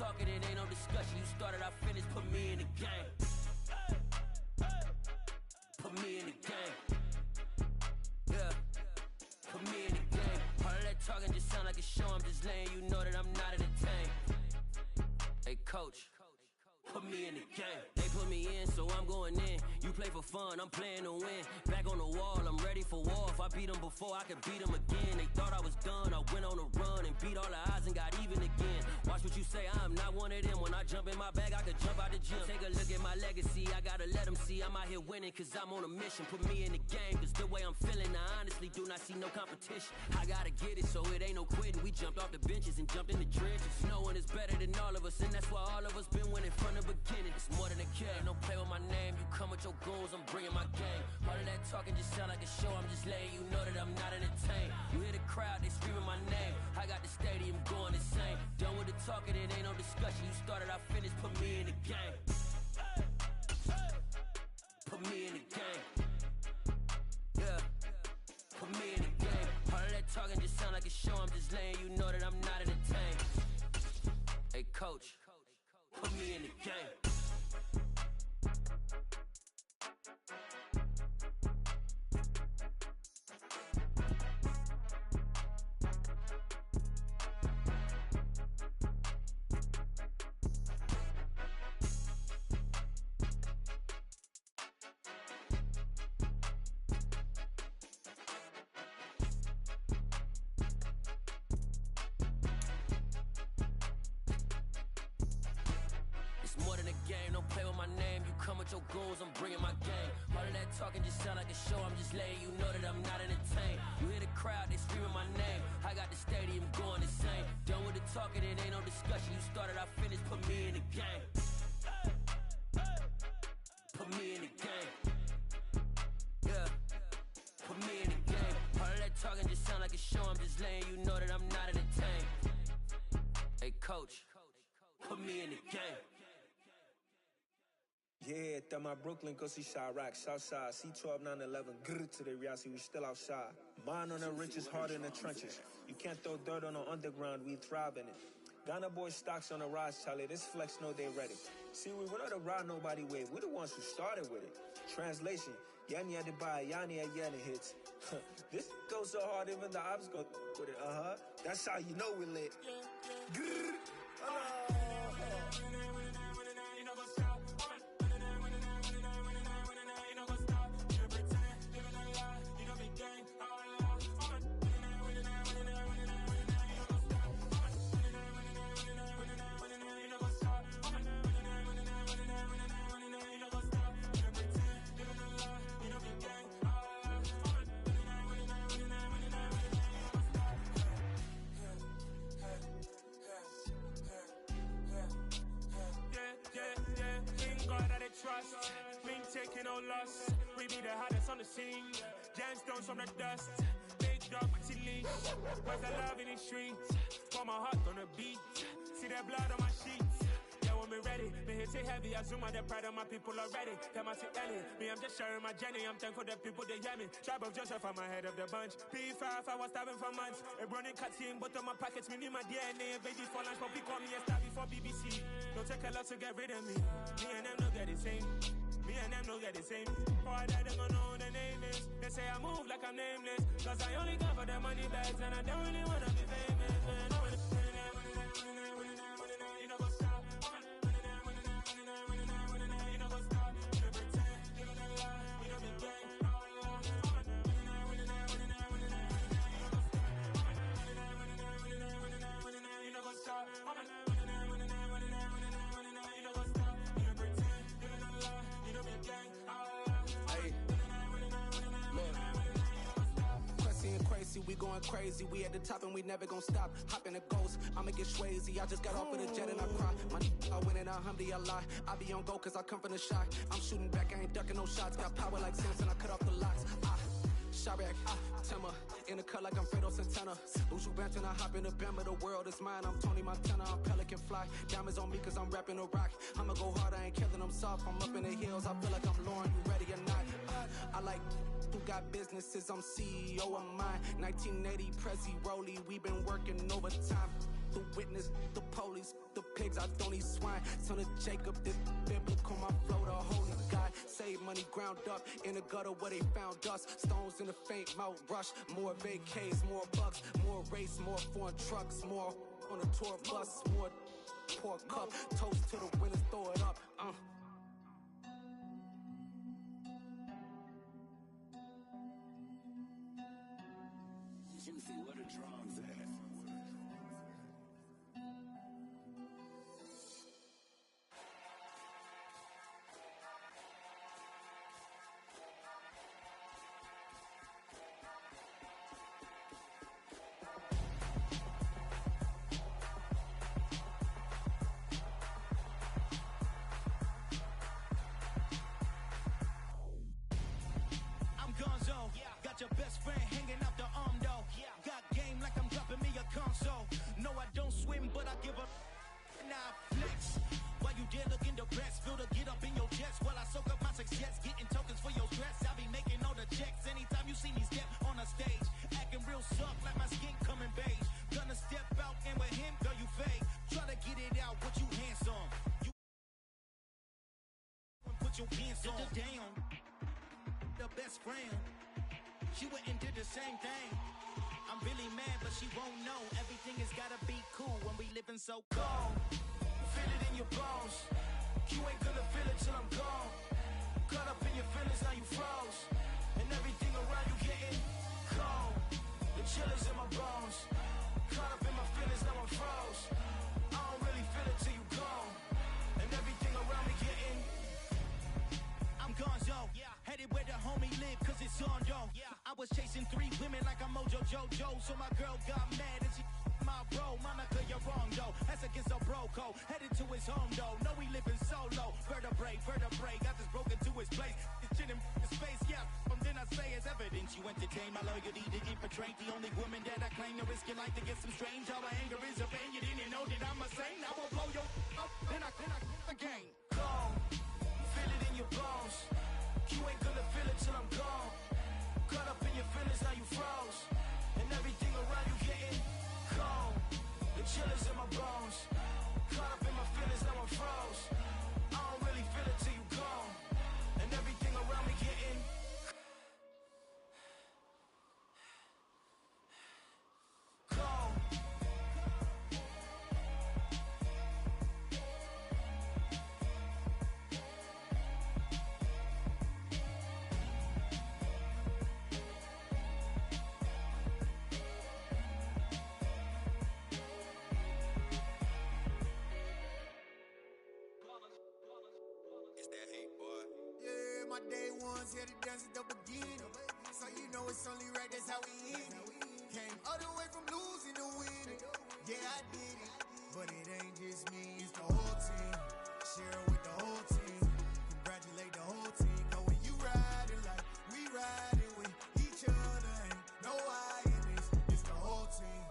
talking, it ain't no discussion. You started, I finished, put me in the game. Put me in the game. Yeah, put me in the game. All of that talking just sound like a show. I'm just letting you know that I'm not entertained. Hey, coach, put me in the game. They put me in, so I'm going in. You play for fun, I'm playing to win. Back on the wall, I'm ready for war. If I beat them before, I could beat them again. They thought I was done, I went on a run and beat all the odds and got even again. Watch what you say, I'm not one of them. When I jump in my bag, I could jump out the gym. Take a look at my legacy, I gotta let them see I'm out here winning, cause I'm on a mission. Put me in the game, cause the way I'm feeling, I honestly do not see no competition. I gotta get it, so it ain't no quitting. We jumped off the benches and jumped in the trenches. No one is better than all of us, and that's why all of us been winning from the beginning. It's more than a kill, ain't no play with my name. You come with your goons, I'm bringing my game. All of that talking just sound like a show. I'm just letting you know that I'm not entertained. You hear the crowd, they screaming my name. I got the stadium going insane. Done with the talking, it ain't no discussion. You started, I finished, put me in the game. Put me in the game. Yeah, put me in the game. All of that talking just sound like a show. I'm just letting you know that I'm not entertained. Hey, coach, put me in the game. Your goals, I'm bringing my game. All of that talking just sound like a show. I'm just letting you know that I'm not entertained. You hear the crowd, they screaming my name. I got the stadium going insane. Done with the talking, it ain't no discussion. You started, I finished, put me in the game. Put me in the game. Yeah, put me in the game. All of that talking just sound like a show. I'm just letting you know that I'm not entertained. Hey, coach, put me in the game. Yeah, that my Brooklyn, go see Chirac, Southside, C12, 911, grrr to the reality, we still outside. Mine on the riches, hard in the trenches. You can't throw dirt on the underground, we thrive in it. Ghana boys stocks on the rise, Charlie, this flex know they ready. See, we not to ride nobody wave, we the ones who started with it. Translation, Yanni had to buy, Yanni had Yanni hits. This goes so hard, even the ops go with it, That's how you know we lit. Grrr, trust, we ain't taking no loss. We be the hottest on the scene. Gemstones from the dust. Big dog, maxi leash. Where's the love in the streets? Pour my heart on the beat. See that blood on my sheets. Yeah, when we ready, me hit it heavy. I zoom out the pride of my people already. Them I see Ellie. Me, I'm just sharing my journey. I'm thankful that people they hear me. Tribe of Joseph, I'm ahead of the bunch. P5, I was starving for months. A running cutscene, but on my pockets, me need my DNA. Babies for lunch, but we call me a star before BBC. Don't take a lot to get rid of me. Me and them don't get the same. Me and them don't get the same. Boy, that them gonna know who the name is. They say I move like I'm nameless. Cause I only come for the money bags. And I don't really wanna be famous, man. You know go stop. You know go stop. You pretend. You know lie. You know be gang. You know go stop. We going crazy, we at the top and we never gon' stop. Hop in a ghost, I'ma get swayzy. I just got off of the jet and I cry. My I win it, alhamdulillah. I be on go cause I come from the shot. I'm shooting back, I ain't ducking no shots. Got power like Samson, I cut off the locks. Chirac, Timmer, in the cut like I'm Fredo Santana. Usual Banton, I hop in the Bama, the world is mine. I'm Tony Montana, I'm Pelican Fly. Diamonds on me cause I'm rapping a rock. I'ma go hard, I ain't killing them soft. I'm up in the hills, I feel like I'm Lauren, you ready or not? I like who got businesses, I'm CEO of mine. 1980, Prezi Rolly, we been working overtime. The witness, the police, the pigs. pigs, I don't eat swine. Son of Jacob, this biblical, my flow, the holy God. Save money ground up in the gutter where they found dust. Stones in the faint mouth rush. More vacays, more bucks, more race, more foreign trucks, more on a tour bus, more pour cup. Toast to the winners, throw it up. Juicy, where the drums at? Got your best friend hanging out the arm though. Got game like I'm dropping me a console. No, I don't swim, but I give a now flex. While you there looking depressed, feel to get up in your chest while I soak up my success, getting tokens for your stress. I be making all the checks anytime you see me step on a stage, acting real soft like my skin coming beige. Gonna step out and with him, girl, you fake. Try to get it out, but you handsome. You put your pants on. Down, the best friend. She went and did the same thing. I'm really mad, but she won't know. Everything has gotta be cool when we living so cold. Feel it in your bones. You ain't gonna feel it till I'm gone. Caught up in your feelings, now you froze. And everything around you getting cold. The chill is in my bones. Caught up in my feelings, now I'm froze. I don't really feel it till you gone. And everything around me getting I'm gonzo, headed where the homie live, cause it's on though. I was chasing 3 women like I'm Mojo Jojo, so my girl got mad and she my bro. Monica, you're wrong though, that's against a bro code. Headed to his home though, no we living solo. Vertebrae, got this broken to his place. It's shit in his face, from then I say it's evidence. You entertain my loyalty to infiltrate the only woman that I claim to risk your life to get some strange. All my anger is a pain, you didn't know that I'm a saint. I will blow your up, then I again. Gone. Feel it in your bones. You ain't gonna feel it till I'm gone. Caught up in your feelings, now you froze. And everything around you getting cold. The chill is in my bones. Caught up in my feelings, now I'm froze. I don't really feel it till you gone. And everything around me getting cold. My day ones here to dance at the beginning. So you know it's only right, that's how we end it. Came all the way from losing to winning. Yeah, I did it. But it ain't just me, it's the whole team. Share it with the whole team. Congratulate the whole team. Cause when you riding like we riding with each other, ain't no I in this. It's the whole team.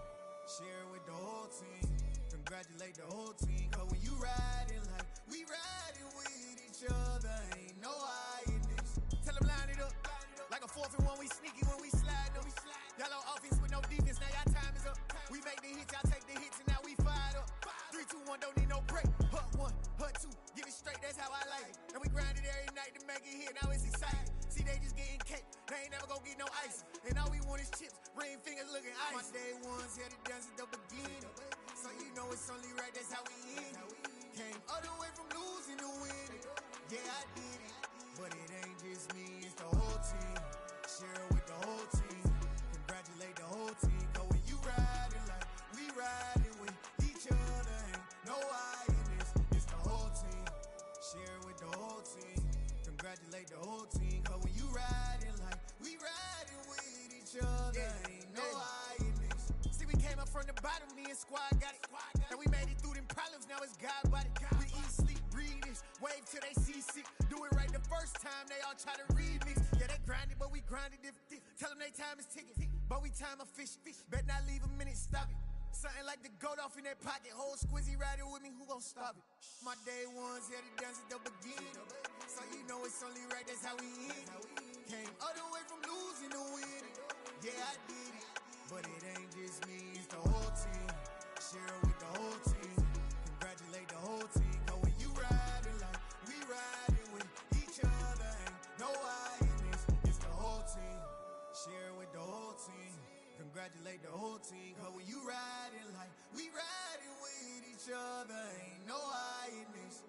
Share it with the whole team. Congratulate the whole team. Cause when you riding like we riding with each other, ain't no I in this. Tell them line it up. Like a 4th and 1, we sneaky when we slide them. Y'all on offense with no defense, now y'all time is up. We make the hits, y'all take the hits, and now we fired up. 3, 2, 1, don't need no break. Hut 1, hut 2, give it straight, that's how I like it. And we grind it every night to make it hit, now it's exciting. See, they just getting cake, they ain't never gonna get no ice. And all we want is chips, ring fingers looking ice. My day ones here to dance at the beginning. So you know it's only right, that's how we end it. Came all the way from losing to winning. Yeah, I did it. But it ain't just me, it's the whole team. Share it with the whole team. Congratulate the whole team. Cause when you riding like we riding with each other, ain't no I in this. It's the whole team. Share it with the whole team. Congratulate the whole team. Cause when you riding like we riding with each other, ain't no I in this. See, we came up from the bottom, me and squad got it. And we made it through them problems, now it's God body. We eat, sleep, breathe this. Wave till they see sick. Do it right the first time, they all try to remix. Yeah, they grinded, but we grinded different. Tell them they time is ticking, but we time a fish. Bet not leave a minute, stop it. Something like the goat off in that pocket. Whole squizzy riding with me, who gon' stop it? My day ones here to dance at the beginning. So you know it's only right, that's how we end it. Came all the way from losing to winning. Yeah, I did it. But it ain't just me, it's the whole team. Share it with the whole team. Congratulate the other, ain't no hiding this.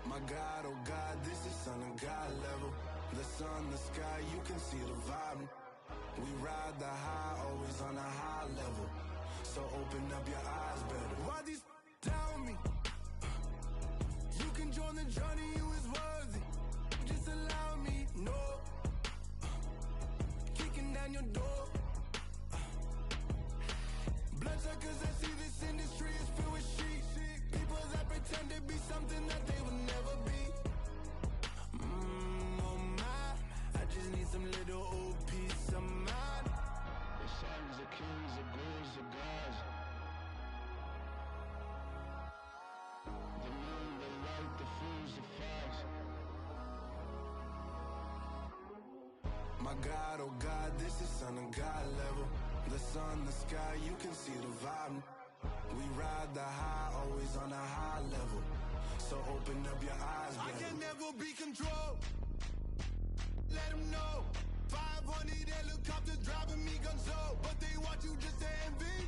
My God, oh God, this is Son of God level. The sun, the sky, you can see the vibe. We ride the high, always on a high level. So open up your eyes better. Why these tell me? You can join the journey, you is worthy. Just allow me, no. Kicking down your door. Bloodsuckers, I see this industry is filled with sheep. People that pretend to be something that they will never be. Oh my, I just need some little old peace of mind. The sons, the kings, the gurus, the gods. The moon, the light, the fools, the facts. My God, oh God, this is Son of God level. The sun, the sky, you can see the vibe. We ride the high, always on a high level. So open up your eyes, baby. I can never be controlled. Let them know. 500 helicopters driving me gunso. But they want you just to envy.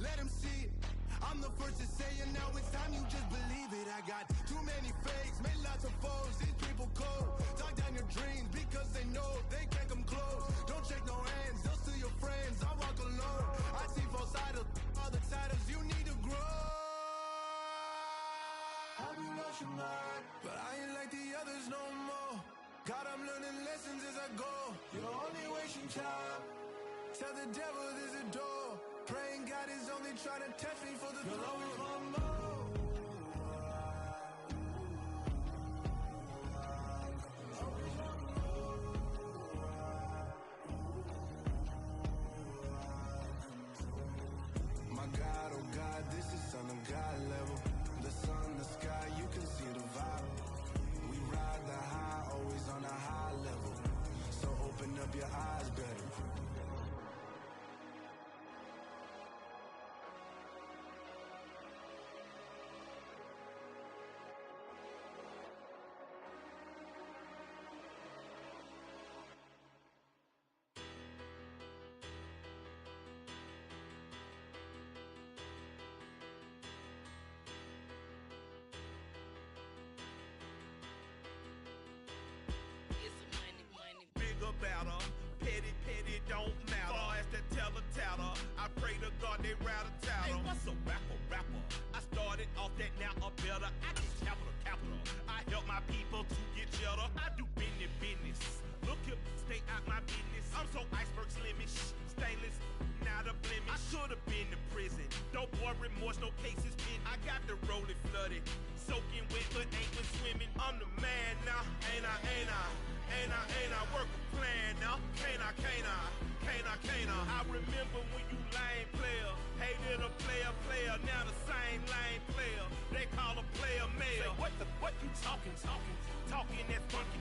Let them see it. I'm the first to say it, now it's time you just believe it. I got too many fakes, made lots of foes. These people cold. Talk down your dreams because they know they can't come close. Don't shake no hands, they'll steal your friends. I walk alone. I see false idols, all the titles you need to grow. Have you lost your mind? But I ain't like the others no more. God, I'm learning lessons as I go. You're only wasting time. Tell the devil there's a door. Praying God is only trying to test me for the throne. You'll always want more. My God, oh God, this is Son of God level. The sun, the sky, you can see the vibe. We ride the high, always on a high level. So open up your eyes better. Bigger, better, petty, petty, don't matter. Far as the teller, I pray to God they rattle tattle. Hey, what's a rapper? I started off that, now I'm better. I get capital. I help my people to get cheddar. I do business. Look here, stay out my business. I'm so iceberg slimish, stainless, not a blemish. I should have been to prison. No boy remorse, no cases pinned. I got the rolling flooded, soaking wet, but ain't been swimming. I'm the man now, ain't I? Work a plan now, can't I? I remember when you lame player, hated a player, now the same lame player. They call a player mayor. Say, what you talking that funky,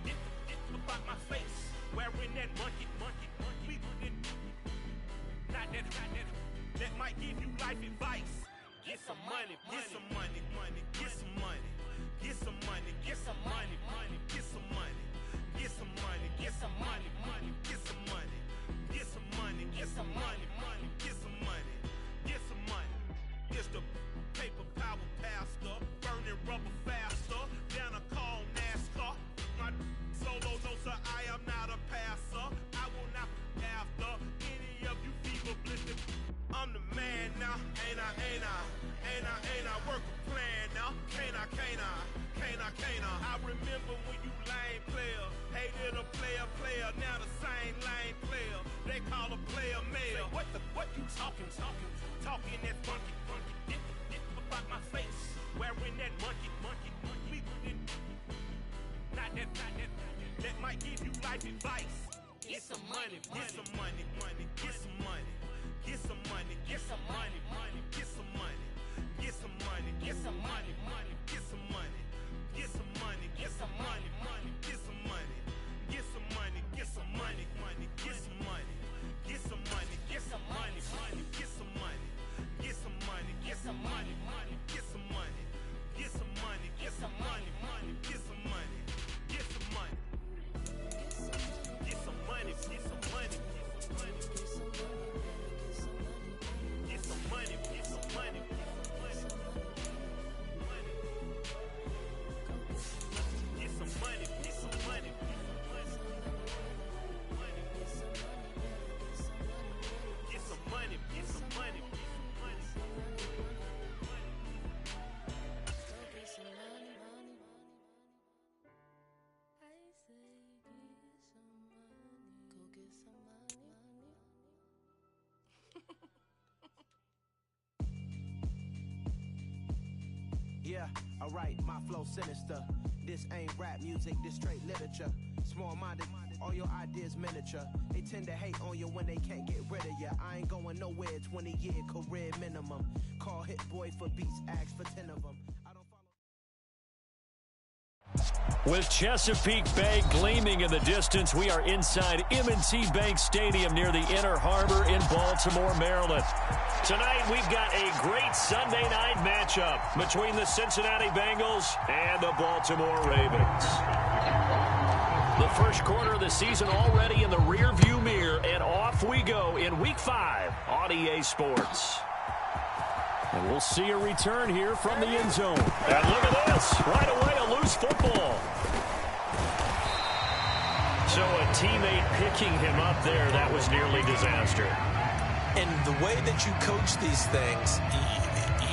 get about my face, wearing that monkey, not that, that might give you life advice. Get some money, get some money, get some money, get some money, get some money, get some money. Get some money, get some money, get some money, get some money, get some money, get some money, get some money. It's the paper power pastor, burning rubber faster, down a call NASCAR. My solo, no sir, I am not a passer. I will not after any of you fever blistered. I'm the man now, ain't I? Work a plan now, can't I? I remember when you lame player, hated a player, now the same lame player. They call a player mayor. Say, what you talking that funky, get about my face, wearing that monkey, not that. advice. Get some money, get some money, money, get some money. Get some money, get some money, money, get some money. Get some money, get some money, money, get some money. Get some money, get some money, money, get some money. Get some money, get some money, money, get some money. Get some money, get some money, money, get some money. Get some money, get some money, money, get some money. Get some money, get some money, money, get some money. Get some money. Get some money, get some money, get some money. Get some money, get some money, money. Get some money, get some money. Get some money, get some money. Yeah, alright, my flow sinister. This ain't rap music, this straight literature. Small-minded, all your ideas miniature. They tend to hate on you when they can't get rid of you. I ain't going nowhere, 20-year career minimum. Call Hit Boy for beats, ask for 10 of them. With Chesapeake Bay gleaming in the distance, we are inside M&T Bank Stadium near the Inner Harbor in Baltimore, Maryland. Tonight, we've got a great Sunday night matchup between the Cincinnati Bengals and the Baltimore Ravens. The first quarter of the season already in the rearview mirror, and off we go in Week 5 on EA Sports. And we'll see a return here from the end zone. And look at this. Right away, a loose football. So a teammate picking him up there, that was nearly disaster. And the way that you coach these things,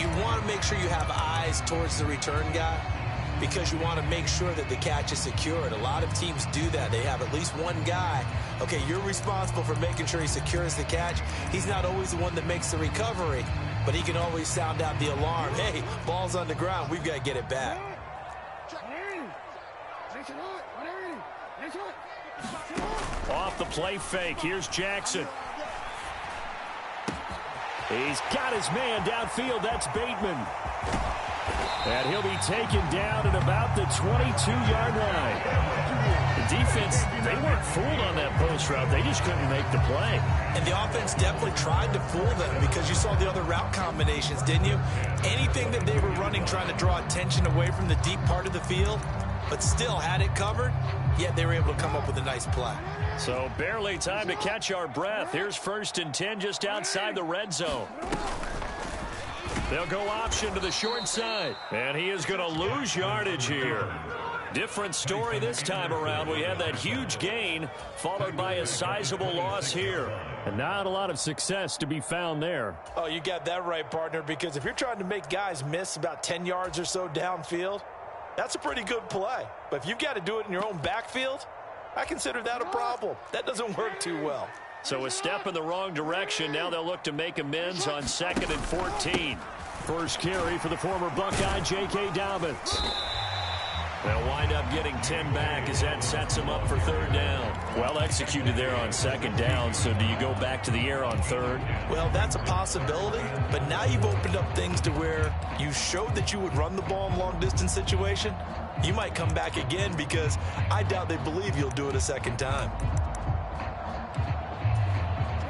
you want to make sure you have eyes towards the return guy because you want to make sure that the catch is secured. A lot of teams do that. They have at least one guy. Okay, you're responsible for making sure he secures the catch. He's not always the one that makes the recovery, but he can always sound out the alarm. Hey, ball's on the ground. We've got to get it back. Off the play fake. Here's Jackson. He's got his man downfield. That's Bateman. And he'll be taken down at about the 22-yard line. The defense, they weren't fooled on that post route. They just couldn't make the play. And the offense definitely tried to fool them because you saw the other route combinations, didn't you? Anything that they were running trying to draw attention away from the deep part of the field, but still had it covered, yet they were able to come up with a nice play. So barely time to catch our breath. Here's 1st and 10 just outside the red zone. They'll go option to the short side. And he is going to lose yardage here. Different story this time around. We had that huge gain followed by a sizable loss here. And not a lot of success to be found there. Oh, you got that right, partner, because if you're trying to make guys miss about 10 yards or so downfield, that's a pretty good play. But if you've got to do it in your own backfield, I consider that a problem. That doesn't work too well. So a step in the wrong direction. Now they'll look to make amends on 2nd and 14. First carry for the former Buckeye, J.K. Dobbins. They'll wind up getting 10 back as that sets them up for 3rd down. Well executed there on 2nd down, so do you go back to the air on 3rd? Well, that's a possibility, but now you've opened up things to where you showed that you would run the ball in long-distance situation. You might come back again because I doubt they believe you'll do it a 2nd time.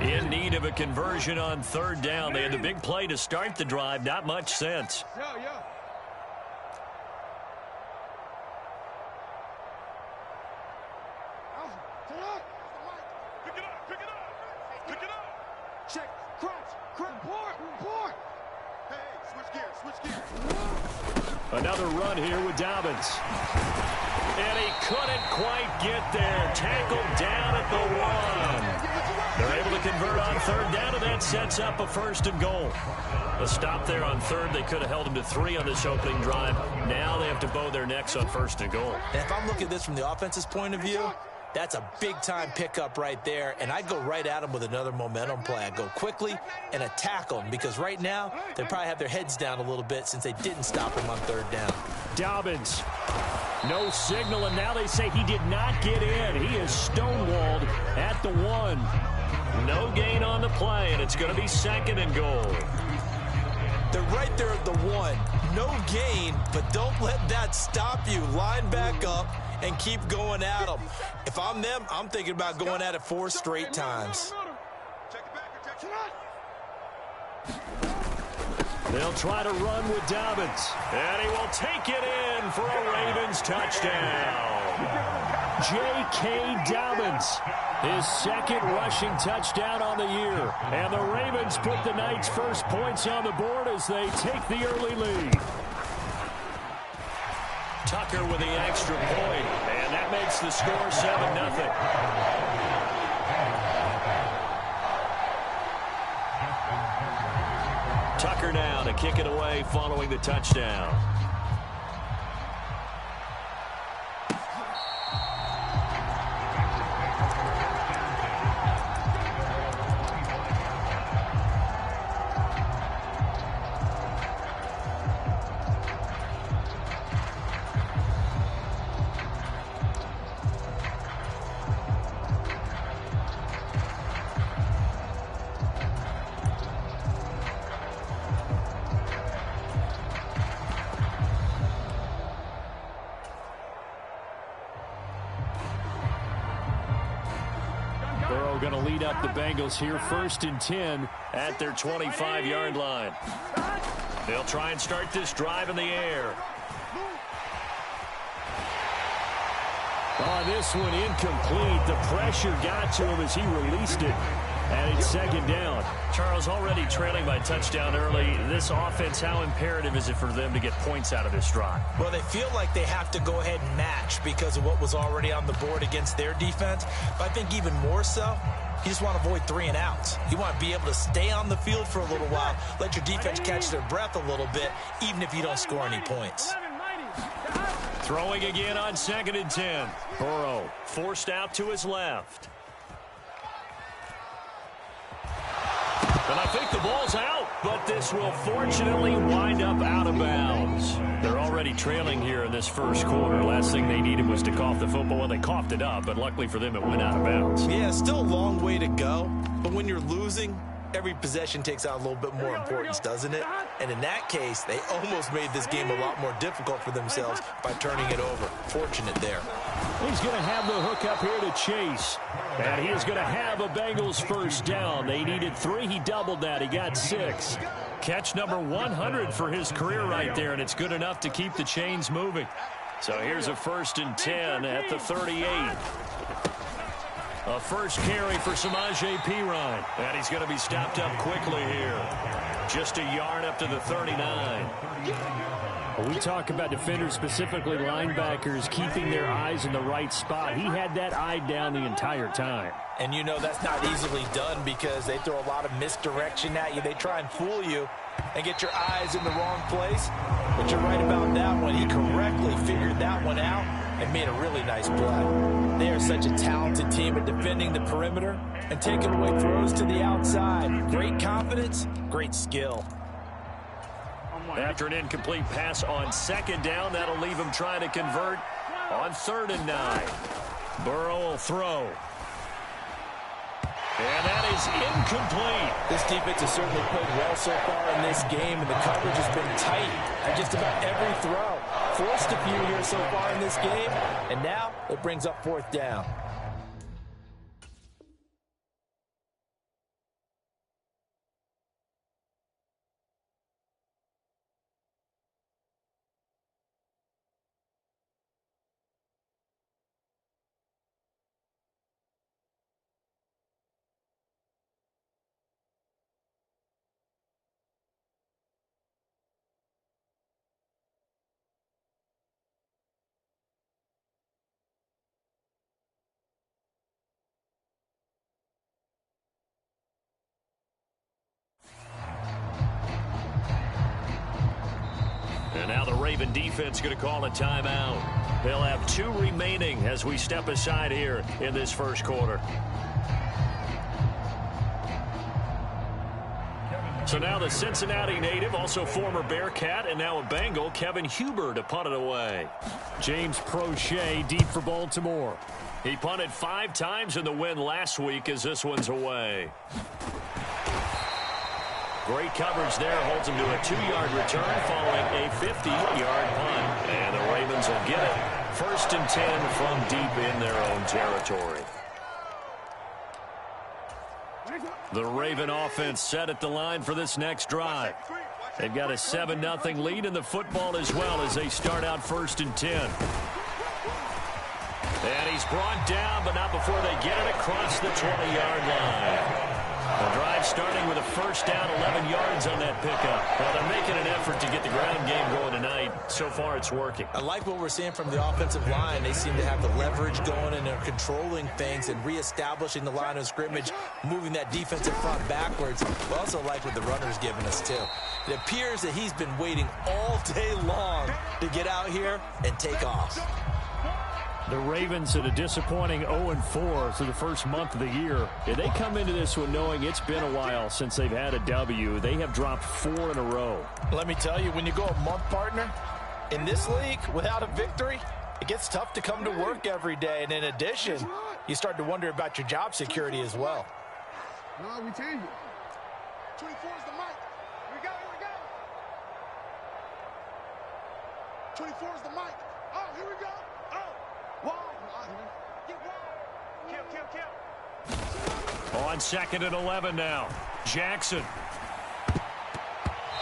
In need of a conversion on 3rd down. They had the big play to start the drive. Not much sense. Another run here with Dobbins. And he couldn't quite get there. Tackled down at the 1. They're able to convert on 3rd down, and that sets up a 1st and goal. A stop there on 3rd. They could have held him to 3 on this opening drive. Now they have to bow their necks on 1st and goal. And if I'm looking at this from the offense's point of view, that's a big-time pickup right there, and I'd go right at him with another momentum play. I'd go quickly and attack them because right now they probably have their heads down a little bit since they didn't stop him on 3rd down. Dobbins No signal, and now they say he did not get in. He is stonewalled at the 1. No gain on the play, and it's going to be 2nd and goal. They're right there at the 1. No gain, but don't let that stop you. Line back up and keep going at them. If I'm them, I'm thinking about going at it 4 straight times. They'll try to run with Dobbins, and he will take it in for a Ravens touchdown. J.K. Dobbins, his 2nd rushing touchdown on the year. And the Ravens put the Knights' first points on the board as they take the early lead. Tucker with the extra point, and that makes the score 7-0. Tucker now to kick it away following the touchdown. Going to lead up the Bengals here, 1st and 10 at their 25-yard line. They'll try and start this drive in the air. Oh, this one incomplete. The pressure got to him as he released it. And it's 2nd down. Charles, already trailing by touchdown early. This offense, how imperative is it for them to get points out of this drive? Well, they feel like they have to go ahead and match because of what was already on the board against their defense. But I think even more so, you just want to avoid 3 and outs. You want to be able to stay on the field for a little while, let your defense catch their breath a little bit, even if you don't score any points. Throwing again on 2nd and 10. Burrow forced out to his left. And I think the ball's out, but this will fortunately wind up out of bounds. They're already trailing here in this first quarter. Last thing they needed was to cough the football, and they coughed it up, but luckily for them, it went out of bounds. Yeah, still a long way to go, but when you're losing, every possession takes on a little bit more importance, doesn't it? And in that case, they almost made this game a lot more difficult for themselves by turning it over. Fortunate there. He's going to have the hook up here to Chase. And he is going to have a Bengals first down. They needed 3. He doubled that. He got 6. Catch number 100 for his career right there, and it's good enough to keep the chains moving. So here's a 1st and 10 at the 38. A first carry for Samaje Perine. And he's going to be stopped up quickly here. Just a yard up to the 39. When we talk about defenders, specifically linebackers, keeping their eyes in the right spot, he had that eye down the entire time. And you know that's not easily done because they throw a lot of misdirection at you. They try and fool you and get your eyes in the wrong place. But you're right about that one. He correctly figured that one out and made a really nice play. They are such a talented team at defending the perimeter and taking away throws to the outside. Great confidence, great skill. After an incomplete pass on 2nd down, that'll leave him trying to convert on 3rd and 9. Burrow will throw. And that is incomplete. This defense has certainly played well so far in this game, and the coverage has been tight on just about every throw. Forced a few here so far in this game, and now it brings up 4th down. And now the Raven defense going to call a timeout. They'll have 2 remaining as we step aside here in this first quarter. So now the Cincinnati native, also former Bearcat, and now a Bengal, Kevin Huber, to punt it away. James Prochet deep for Baltimore. He punted 5 times in the win last week as this one's away. Great coverage there. Holds him to a 2-yard return following a 50-yard punt. And the Ravens will get it. 1st and 10 from deep in their own territory. The Raven offense set at the line for this next drive. They've got a 7-0 lead in the football as well as they start out 1st and 10. And he's brought down, but not before they get it across the 20-yard line. The drive starting with a 1st down, 11 yards on that pickup. Well, they're making an effort to get the ground game going tonight. So far, it's working. I like what we're seeing from the offensive line. They seem to have the leverage going, and they're controlling things and reestablishing the line of scrimmage, moving that defensive front backwards. We also like what the runner's giving us, too. It appears that he's been waiting all day long to get out here and take off. The Ravens at a disappointing 0-4 through the first month of the year. They come into this one knowing it's been a while since they've had a W. They have dropped 4 in a row. Let me tell you, when you go a month, partner, in this league without a victory, it gets tough to come to work every day. And in addition, you start to wonder about your job security as well. No, we change it. 24 is the mic. Here we go, here we go. 24 is the mic. Oh, here we go. On 2nd and 11 now. Jackson.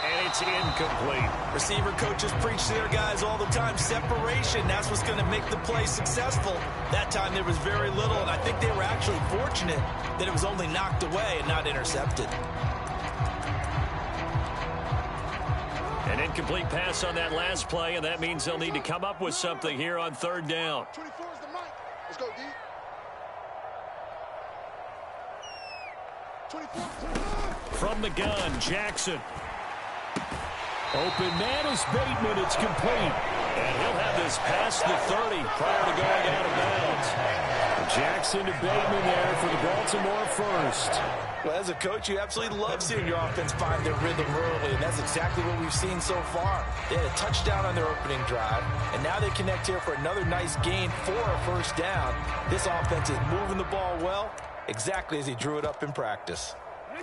And it's incomplete. Receiver coaches preach to their guys all the time. Separation, that's what's going to make the play successful. That time there was very little, and I think they were actually fortunate that it was only knocked away and not intercepted. An incomplete pass on that last play, and that means they'll need to come up with something here on 3rd down. 24 is the mic. Let's go, D. 24. From the gun, Jackson. Open man is Bateman. It's complete. And he'll have this past the 30 prior to going out of bounds. Jackson to Bateman there for the Baltimore 1st. Well, as a coach, you absolutely love seeing your offense find their rhythm early, and that's exactly what we've seen so far. They had a touchdown on their opening drive, and now they connect here for another nice gain for a 1st down. This offense is moving the ball well, exactly as he drew it up in practice.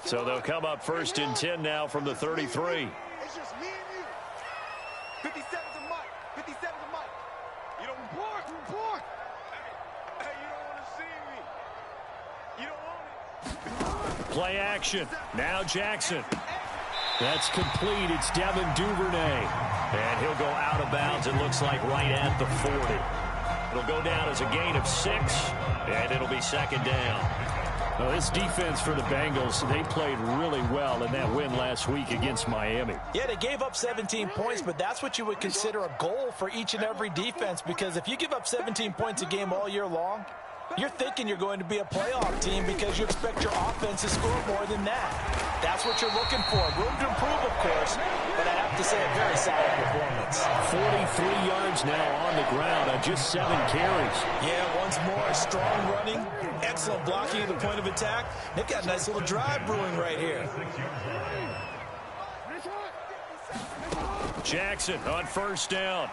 So they'll come up 1st and 10 now from the 33. It's just me and you. 57's a mic. 57's a mic. You don't report. Hey, you don't want to see me. You don't want it. Play action. Now Jackson. That's complete. It's Devin Duvernay. And he'll go out of bounds, it looks like, right at the 40. It'll go down as a gain of 6, and it'll be 2nd down. Now, this defense for the Bengals, they played really well in that win last week against Miami. Yeah, they gave up 17 points, but that's what you would consider a goal for each and every defense, because if you give up 17 points a game all year long, you're thinking you're going to be a playoff team because you expect your offense to score more than that. That's what you're looking for. Room to improve, of course, but I have to say a very solid performance. 43 yards now on the ground on just 7 carries. Yeah, once more, strong running, excellent blocking at the point of attack. They've got a nice little drive brewing right here. Jackson on 1st down.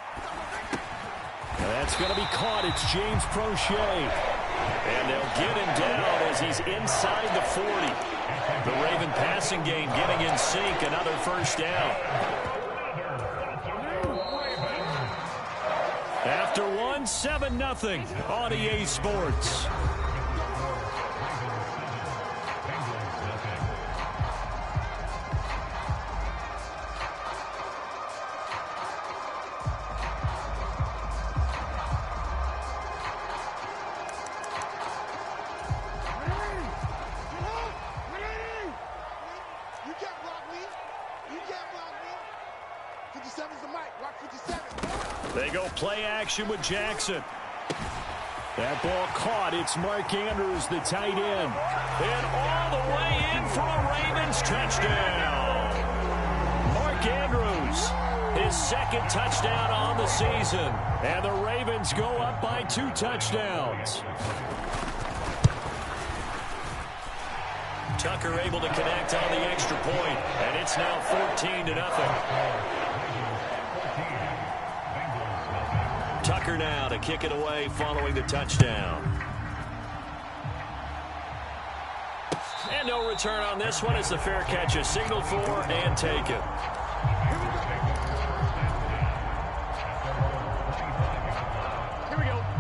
That's going to be caught. It's James Prochet. And they'll get him down as he's inside the 40. The Raven passing game getting in sync. Another 1st down. After 1, 7-0 on EA Sports. They go play action with Jackson. That ball caught. It's Mark Andrews, the tight end. And all the way in for a Ravens touchdown. Mark Andrews, his 2nd touchdown on the season. And the Ravens go up by 2 touchdowns. Tucker able to connect on the extra point, and it's now 14-0. Tucker now to kick it away following the touchdown. And no return on this one as the fair catch is signaled for and taken.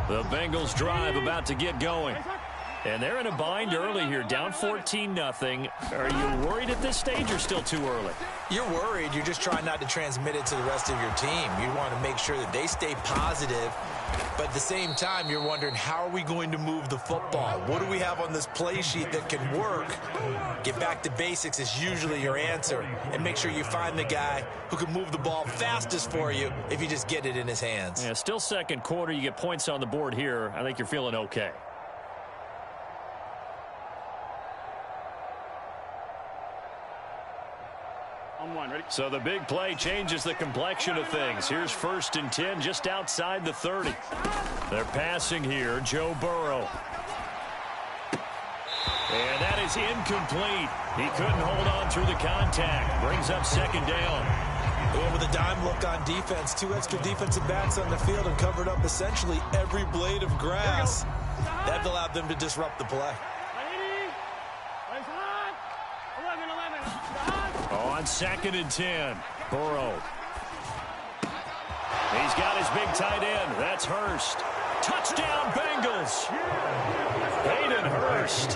The Bengals drive about to get going. And they're in a bind early here, down 14-0. Are you worried at this stage or still too early? You're worried. You're just trying not to transmit it to the rest of your team. You want to make sure that they stay positive. But at the same time, you're wondering, how are we going to move the football? What do we have on this play sheet that can work? Get back to basics is usually your answer. And make sure you find the guy who can move the ball fastest for you if you just get it in his hands. Yeah, still second quarter. You get points on the board here. I think you're feeling okay. So the big play changes the complexion of things. Here's 1st and 10 just outside the 30. They're passing here. Joe Burrow. And that is incomplete. He couldn't hold on through the contact. Brings up 2nd down. And with a dime look on defense, 2 extra defensive backs on the field and covered up essentially every blade of grass. That allowed them to disrupt the play. On 2nd and 10, Burrow. He's got his big tight end. That's Hurst. Touchdown, Bengals. Hayden Hurst,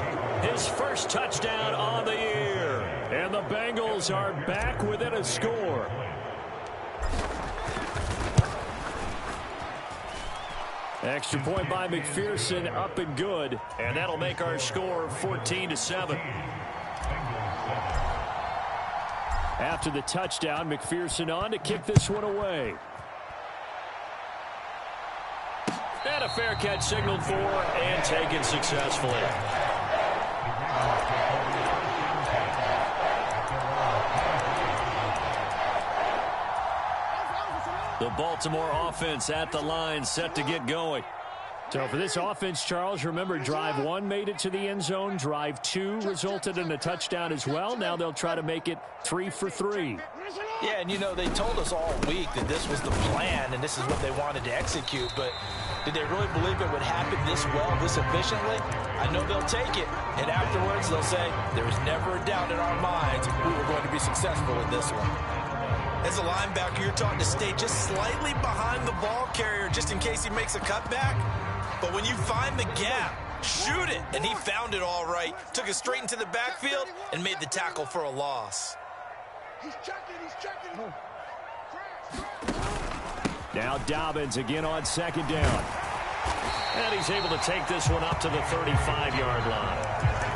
his first touchdown on the year. And the Bengals are back within a score. Extra point by McPherson, up and good. And that'll make our score 14-7. After the touchdown, McPherson on to kick this one away. And a fair catch signaled for and taken successfully. The Baltimore offense at the line, set to get going. So for this offense, Charles, remember, drive 1 made it to the end zone. Drive 2 resulted in a touchdown as well. Now they'll try to make it 3 for 3. Yeah, and you know, they told us all week that this was the plan and this is what they wanted to execute, but did they really believe it would happen this well, this efficiently? I know they'll take it, and afterwards they'll say, there was never a doubt in our minds we were going to be successful in this one. As a linebacker, you're taught to stay just slightly behind the ball carrier just in case he makes a cutback. But when you find the gap, shoot it. And he found it all right. Took it straight into the backfield and made the tackle for a loss. He's checking. Now Dobbins again on 2nd down. And he's able to take this one up to the 35-yard line.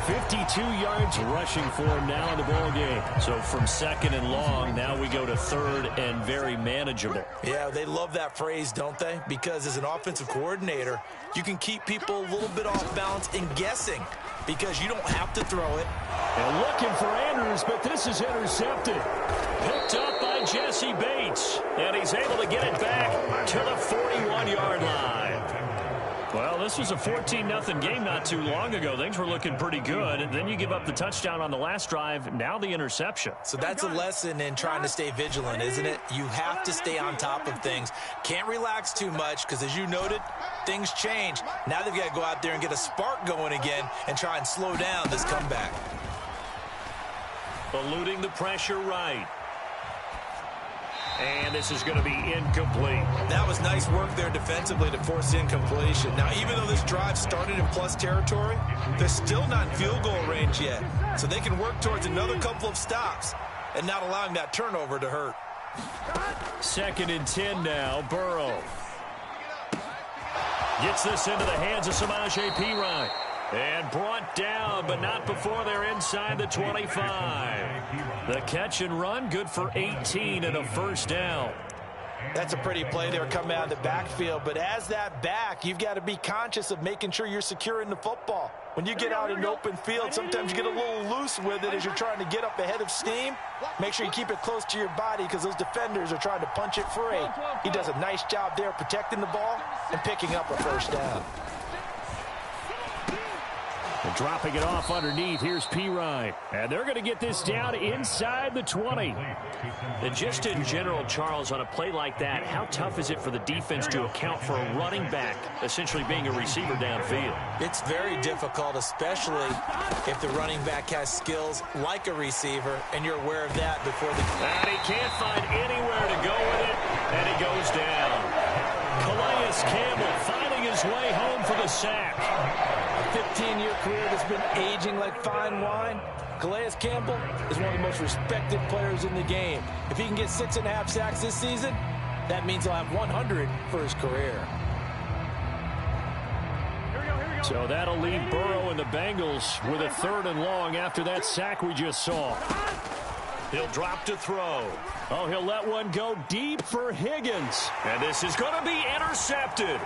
52 yards rushing for him now in the ball game. So from 2nd and long, now we go to 3rd and very manageable. Yeah, they love that phrase, don't they? Because as an offensive coordinator, you can keep people a little bit off balance and guessing because you don't have to throw it. And looking for Andrews, but this is intercepted. Picked up by Jesse Bates. And he's able to get it back to the 41-yard line. Well, this was a 14-0 game not too long ago. Things were looking pretty good. And then you give up the touchdown on the last drive. Now the interception. So that's a lesson in trying to stay vigilant, isn't it? You have to stay on top of things. Can't relax too much because, as you noted, things change. Now they've got to go out there and get a spark going again and try and slow down this comeback. Eluding the pressure right. And this is going to be incomplete. That was nice work there defensively to force incompletion. Now, even though this drive started in plus territory, they're still not in field goal range yet. So they can work towards another couple of stops and not allowing that turnover to hurt. 2nd and 10 now, Burrow. Gets this into the hands of Samaje Perine. And brought down, but not before they're inside the 25. The catch and run, good for 18 and a 1st down. That's a pretty play there coming out of the backfield. But as that back, you've got to be conscious of making sure you're securing the football. When you get out in open field, sometimes you get a little loose with it as you're trying to get up ahead of steam. Make sure you keep it close to your body because those defenders are trying to punch it free. He does a nice job there protecting the ball and picking up a 1st down. The Dropping it off underneath. Here's Pirine. And they're going to get this down inside the 20. And just in general, Charles, on a play like that, how tough is it for the defense to account for a running back essentially being a receiver downfield? It's very difficult, especially if the running back has skills like a receiver, and you're aware of that before the... And he can't find anywhere to go with it, and he goes down. Calais Campbell finding his way home for the sack. A 15-year career that's been aging like fine wine. Calais Campbell is one of the most respected players in the game. If he can get 6.5 sacks this season, that means he'll have 100 for his career. So that'll leave Burrow and the Bengals with a 3rd and long after that sack we just saw. He'll drop to throw. Oh, he'll let one go deep for Higgins. And this is going to be intercepted.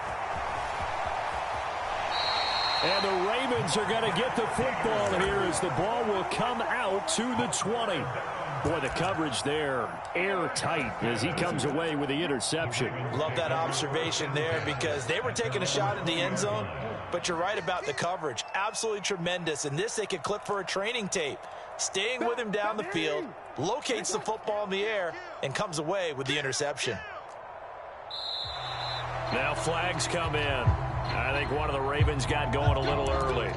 And the Ravens are going to get the football here as the ball will come out to the 20. Boy, the coverage there, airtight as he comes away with the interception. Love that observation there because they were taking a shot at the end zone, but you're right about the coverage. Absolutely tremendous. And this they could clip for a training tape. Staying with him down the field, locates the football in the air, and comes away with the interception. Now flags come in. I think one of the Ravens got going a little early.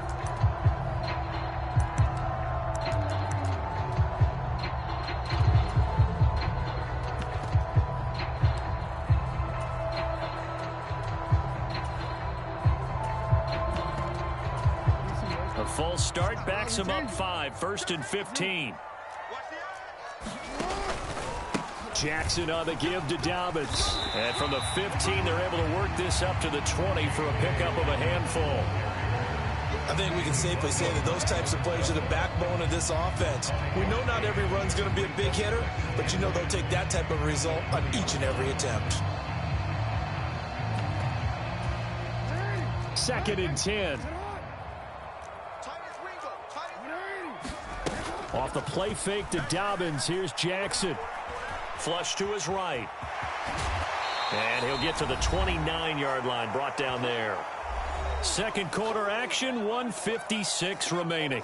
A full start backs him up 5, 1st and 15. Jackson on the give to Dobbins. And from the 15, they're able to work this up to the 20 for a pickup of a handful. I think we can safely say that those types of plays are the backbone of this offense. We know not every run's going to be a big hitter, but you know they'll take that type of result on each and every attempt. 2nd and 10. Off the play fake to Dobbins. Here's Jackson. Flush to his right. And he'll get to the 29-yard line, brought down there. 2nd quarter action, 1:56 remaining.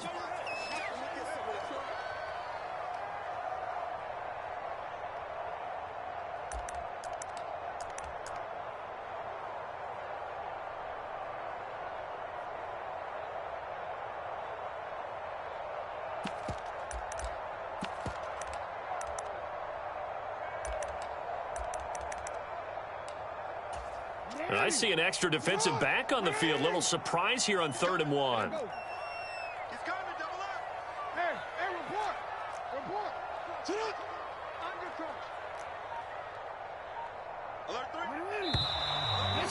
I see an extra defensive back on the field. Little surprise here on 3rd and 1.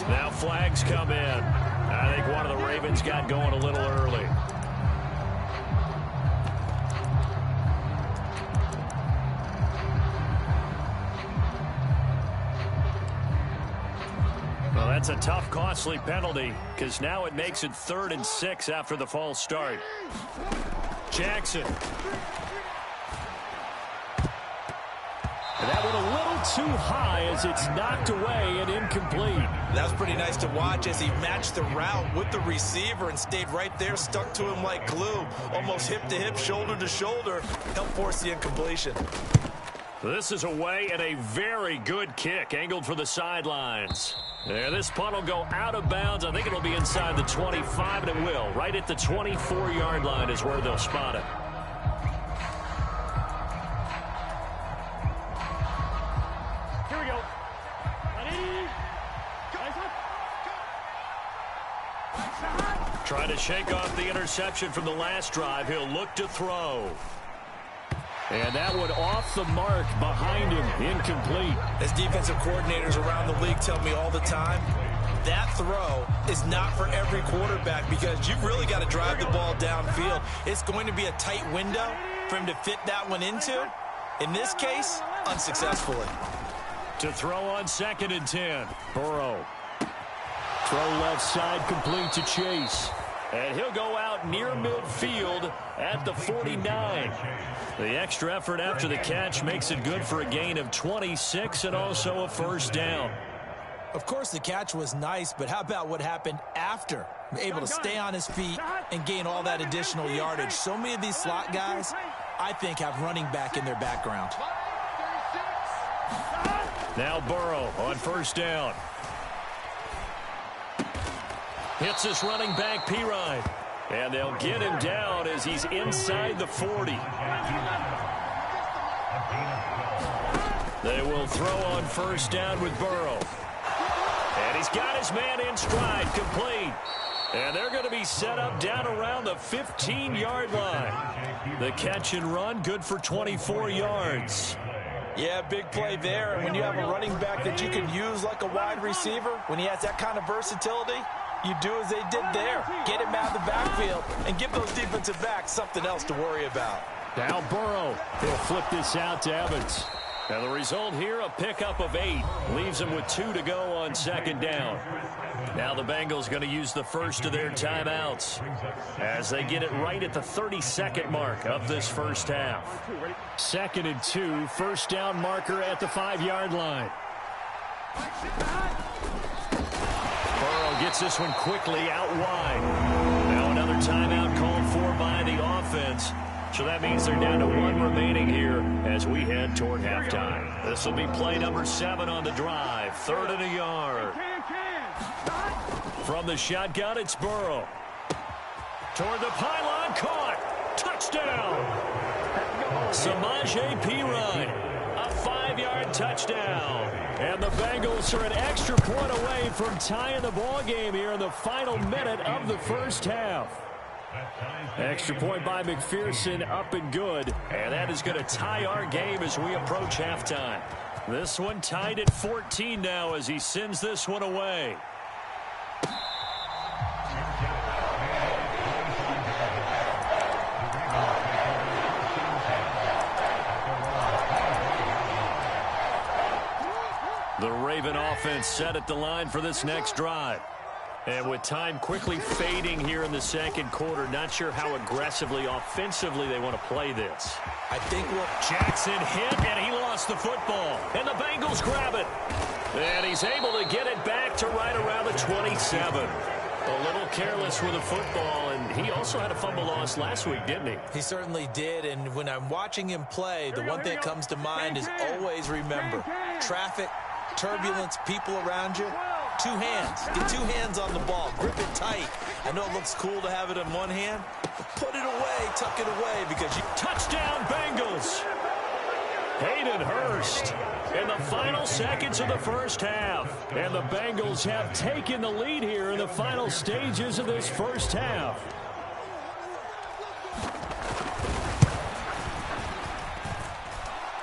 Now flags come in. I think one of the Ravens got going a little early. Well, that's a tough, costly penalty because now it makes it 3rd and 6 after the false start. Jackson. And that went a little too high as it's knocked away and incomplete. That was pretty nice to watch as he matched the route with the receiver and stayed right there, stuck to him like glue, almost hip to hip, shoulder to shoulder, helped force the incompletion. This is away and a very good kick, angled for the sidelines. And this punt will go out of bounds. I think it'll be inside the 25, and it will. Right at the 24-yard line is where they'll spot it. Here we go. Trying to shake off the interception from the last drive. He'll look to throw. And that one off the mark behind him, incomplete. As defensive coordinators around the league tell me all the time, that throw is not for every quarterback because you've really got to drive the ball downfield. It's going to be a tight window for him to fit that one into. In this case, unsuccessfully. To throw on 2nd and 10. Burrow. Throw left side complete to Chase. And he'll go out near midfield at the 49. The extra effort after the catch makes it good for a gain of 26 and also a 1st down. Of course, the catch was nice, but how about what happened after? Able to stay on his feet and gain all that additional yardage. So many of these slot guys, I think, have running back in their background. Now Burrow on first down. Hits this running back, Pirine. And they'll get him down as he's inside the 40. They will throw on first down with Burrow. And he's got his man in stride, complete. And they're going to be set up down around the 15-yard line. The catch and run, good for 24 yards. Yeah, big play there. And when you have a running back that you can use like a wide receiver, when he has that kind of versatility, you do as they did there. Get him out of the backfield and give those defensive backs something else to worry about. Now Burrow. He'll flip this out to Evans. And the result here, a pickup of 8. Leaves him with 2 to go on second down. Now the Bengals going to use the first of their timeouts as they get it right at the 32nd mark of this first half. 2nd and 2, first down marker at the 5-yard line. Burrow gets this one quickly out wide. Now another timeout called for by the offense. So that means they're down to 1 remaining here as we head toward halftime. This will be play number 7 on the drive. 3rd and a yard. From the shotgun, it's Burrow. Toward the pylon, caught. Touchdown. Samaje Perine. A 5-yard touchdown. And the Bengals are an extra point away from tying the ball game here in the final minute of the first half. Extra point by McPherson, up and good. And that is going to tie our game as we approach halftime. This one tied at 14 now as he sends this one away. The Raven offense set at the line for this next drive. And with time quickly fading here in the second quarter, not sure how aggressively, offensively they want to play this. I think Jackson hit, and he lost the football. And the Bengals grab it. And he's able to get it back to right around the 27. A little careless with the football, and he also had a fumble loss last week, didn't he? He certainly did, and when I'm watching him play, the one thing that comes to mind is always remember, traffic, turbulence, people around you. 2 hands. Get 2 hands on the ball. Grip it tight. I know it looks cool to have it in one hand, but put it away, tuck it away, because you... Touchdown, Bengals! Hayden Hurst in the final seconds of the first half. And the Bengals have taken the lead here in the final stages of this first half.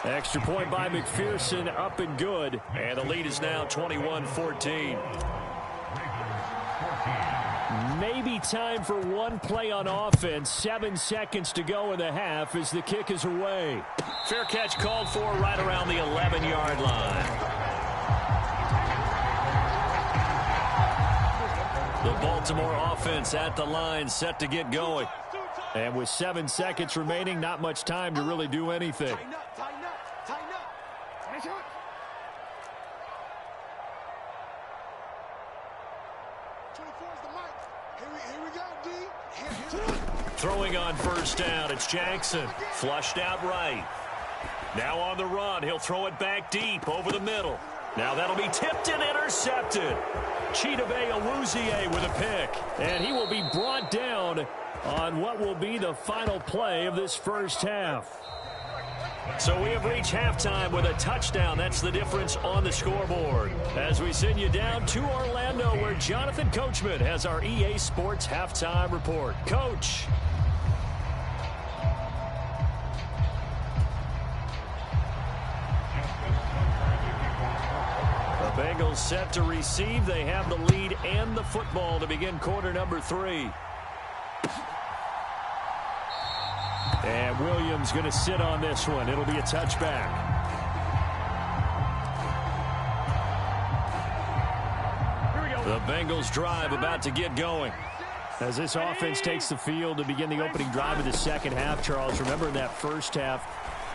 Extra point by McPherson, up and good. And the lead is now 21-14. Maybe time for one play on offense. 7 seconds to go in the half as the kick is away. Fair catch called for right around the 11-yard line. The Baltimore offense at the line, set to get going. And with 7 seconds remaining, not much time to really do anything. Throwing on first down, it's Jackson. Flushed out right. Now on the run, he'll throw it back deep over the middle. Now that'll be tipped and intercepted. Chidobe Awuzie with a pick. And he will be brought down on what will be the final play of this first half. So we have reached halftime with a touchdown. That's the difference on the scoreboard. As we send you down to Orlando, where Jonathan Coachman has our EA Sports halftime report. Coach. The Bengals set to receive. They have the lead and the football to begin quarter number 3. And Williams going to sit on this one. It'll be a touchback. The Bengals drive about to get going. As this offense takes the field to begin the opening drive of the second half, Charles, remember in that first half,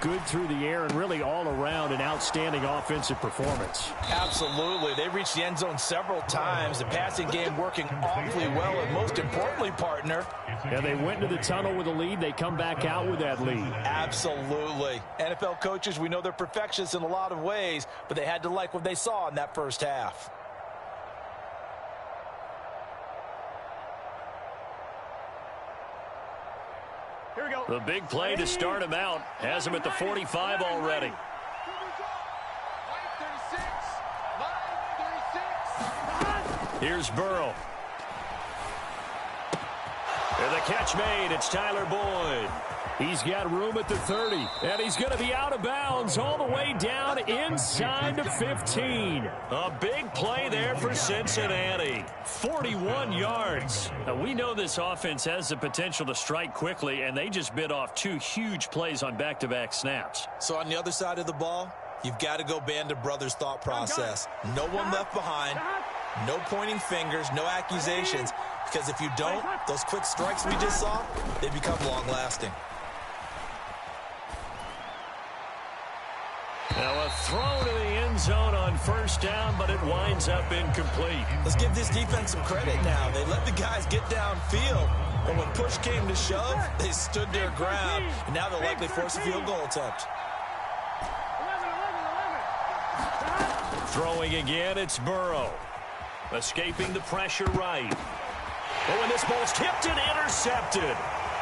good through the air and really all around an outstanding offensive performance. Absolutely. They reached the end zone several times. The passing game working awfully well, and most importantly, partner. Yeah, they went into the tunnel with a lead. They come back out with that lead. Absolutely. NFL coaches, we know they're perfectionists in a lot of ways, but they had to like what they saw in that first half. Here we go. The big play to start him out has him at the 45 already. Here's Burrow. And the catch made. It's Tyler Boyd. He's got room at the 30, and he's going to be out of bounds all the way down inside the 15. A big play there for Cincinnati. 41 yards. Now, we know this offense has the potential to strike quickly, and they just bit off 2 huge plays on back-to-back snaps. So on the other side of the ball, you've got to go Band of Brothers thought process. No one left behind, no pointing fingers, no accusations, because if you don't, those quick strikes we just saw, they become long-lasting. Now a throw to the end zone on first down, but it winds up incomplete. Let's give this defense some credit now. They let the guys get downfield, but when push came to shove, they stood their ground, and now they'll likely force a field goal attempt. Throwing again, it's Burrow. Escaping the pressure right. Oh, and this ball's tipped and intercepted.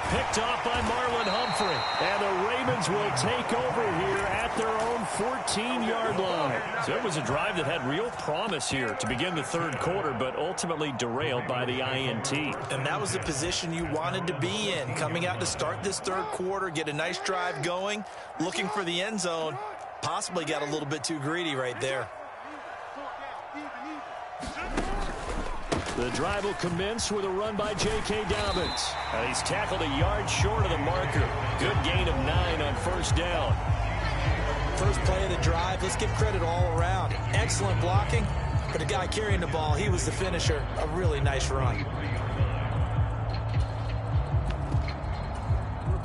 Picked off by Marlon Humphrey. And the Ravens will take over here at their own 14-yard line. So it was a drive that had real promise here to begin the third quarter, but ultimately derailed by the INT. And that was the position you wanted to be in. Coming out to start this third quarter, get a nice drive going, looking for the end zone. Possibly got a little bit too greedy right there. The drive will commence with a run by J.K. Dobbins. And he's tackled a yard short of the marker. Good gain of 9 on first down. First play of the drive, let's give credit all around. Excellent blocking, but the guy carrying the ball, he was the finisher. A really nice run.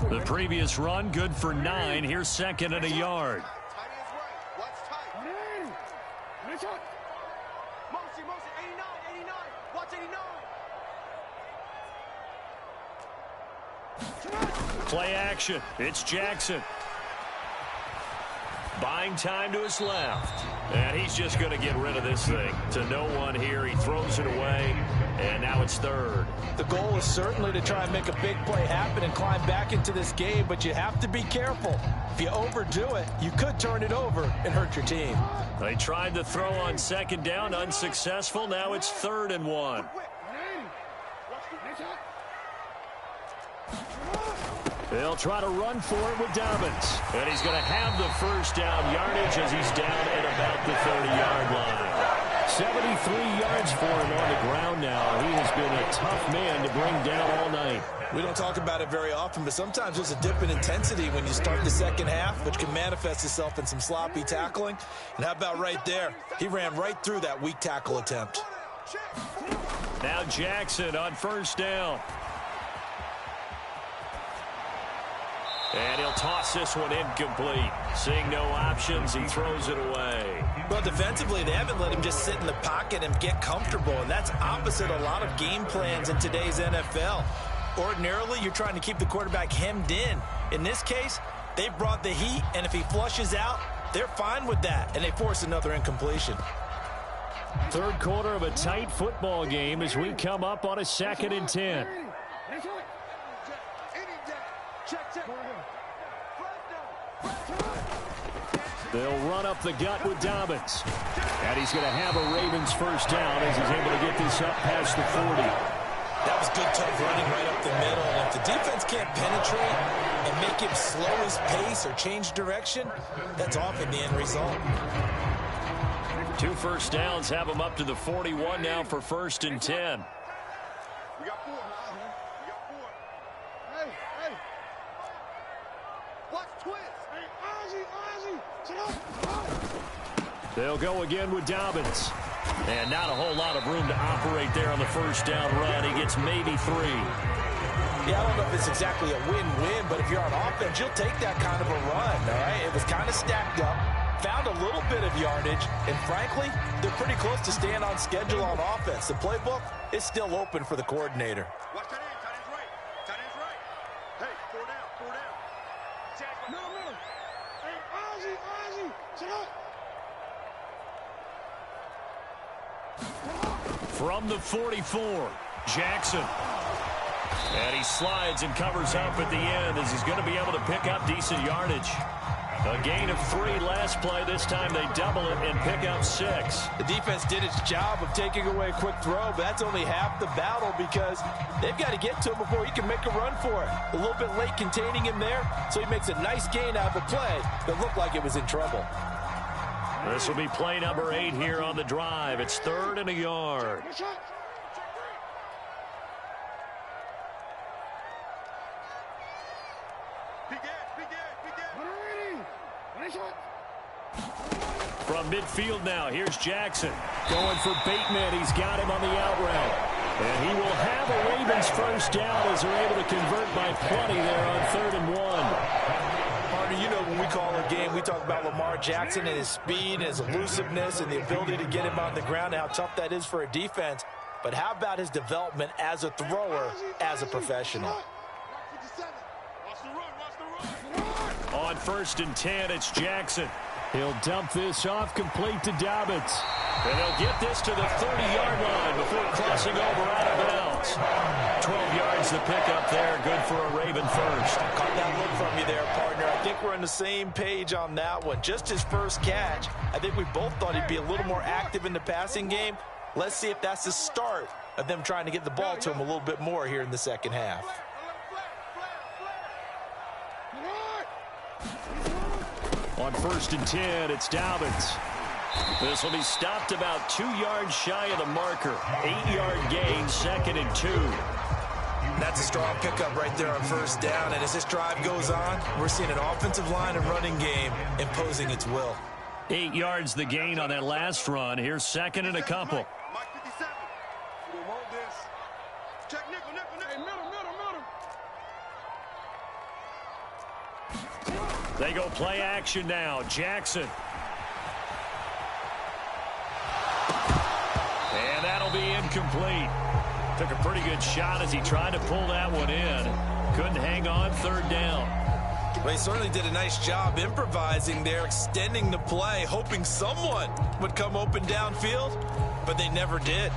The previous run, good for 9. Here's second and a yard. Play action. It's Jackson. Buying time to his left. And he's just going to get rid of this thing. To no one here. He throws it away. And now it's third. The goal is certainly to try and make a big play happen and climb back into this game, but you have to be careful. If you overdo it, you could turn it over and hurt your team. They tried to throw on second down. Unsuccessful. Now it's 3rd and 1. They'll try to run for it with Dobbins. And he's going to have the first down yardage as he's down at about the 30-yard line. 73 yards for him on the ground now. He has been a tough man to bring down all night. We don't talk about it very often, but sometimes there's a dip in intensity when you start the second half, which can manifest itself in some sloppy tackling. And how about right there? He ran right through that weak tackle attempt. Now Jackson on first down. And he'll toss this one incomplete. Seeing no options, he throws it away. Well, defensively, they haven't let him just sit in the pocket and get comfortable, and that's opposite a lot of game plans in today's NFL. Ordinarily, you're trying to keep the quarterback hemmed in. In this case, they brought the heat, and if he flushes out, they're fine with that, and they force another incompletion. Third quarter of a tight football game as we come up on a 2nd and 10. They'll run up the gut with Dobbins. And he's going to have a Ravens first down as he's able to get this up past the 40. That was good, tough running right up the middle. And if the defense can't penetrate and make him slow his pace or change direction, that's often the end result. 2 first downs have him up to the 41 now for 1st and 10. We got 4. We got 4. Hey. Watch twist. Hey, Ozzy. Sit up. They'll go again with Dobbins. And not a whole lot of room to operate there on the first down run. He gets maybe 3. Yeah, I don't know if it's exactly a win-win, but if you're on offense, you'll take that kind of a run, all right? It was kind of stacked up, found a little bit of yardage, and frankly, they're pretty close to staying on schedule on offense. The playbook is still open for the coordinator. Watch that end. Tight end's right. Tight end's right. Hey, 4 down, 4 down. Jack, no. Hey, Ozzy, sit up. From the 44, Jackson. And he slides and covers up at the end as he's going to be able to pick up decent yardage. A gain of 3 last play. This time they double it and pick up 6. The defense did its job of taking away a quick throw, but that's only half the battle because they've got to get to him before he can make a run for it. A little bit late containing him there, so he makes a nice gain out of a play that looked like it was in trouble. This will be play number 8 here on the drive. It's 3rd and a yard. From midfield now, here's Jackson. Going for Bateman. He's got him on the out route. And he will have a Ravens first down as they're able to convert by plenty there on 3rd and 1. Partner, you know when we call a game, we talk about Lamar Jackson and his speed and his elusiveness and the ability to get him on the ground and how tough that is for a defense. But how about his development as a thrower, as a professional? On 1st and 10, it's Jackson. He'll dump this off complete to Dobbins. And he'll get this to the 30-yard line before crossing over out of bounds. 12 yards to pick up there. Good for a Raven first. Caught that look from you there, partner. I think we're on the same page on that one. Just his first catch. I think we both thought he'd be a little more active in the passing game. Let's see if that's the start of them trying to get the ball to him a little bit more here in the second half. On 1st and 10, it's Dobbins. This will be stopped about 2 yards shy of the marker. 8-yard gain, 2nd and 2. That's a strong pickup right there on 1st down. And as this drive goes on, we're seeing an offensive line and running game imposing its will. 8 yards the gain on that last run. Here's 2nd and a couple. Mike 57. We want this. Check nickel. Hey, middle. They go play action now. Jackson. And that'll be incomplete. Took a pretty good shot as he tried to pull that one in. Couldn't hang on 3rd down. Well, he certainly did a nice job improvising there, extending the play, hoping someone would come open downfield, but they never did.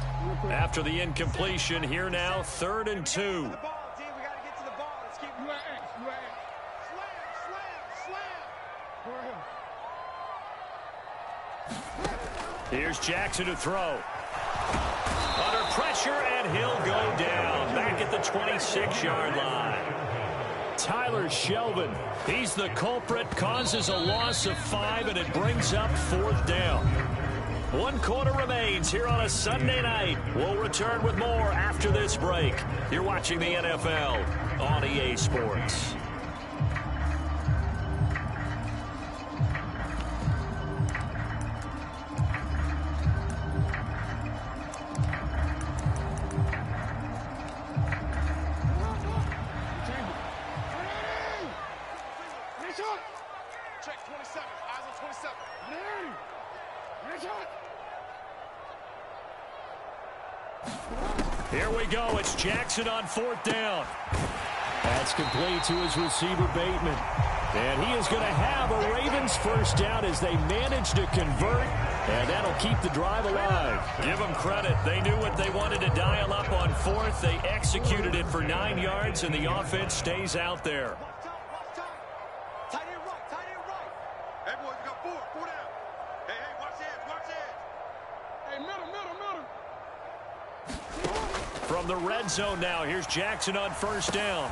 After the incompletion, here now, 3rd and 2. Here's Jackson to throw. Under pressure, and he'll go down. Back at the 26-yard line. Tyler Shelvin, he's the culprit, causes a loss of 5, and it brings up 4th down. 1 quarter remains here on a Sunday night. We'll return with more after this break. You're watching the NFL on EA Sports. Check 27. Eyes on 27. Here we go. It's Jackson on 4th down. That's complete to his receiver, Bateman. And he is going to have a Ravens first down as they manage to convert, and that'll keep the drive alive. Give them credit. They knew what they wanted to dial up on 4th. They executed it for 9 yards, and the offense stays out there. Tight end right. Hey, boys, we got 4 down. Hey, watch edge. Hey, middle. From the red zone now, here's Jackson on 1st down.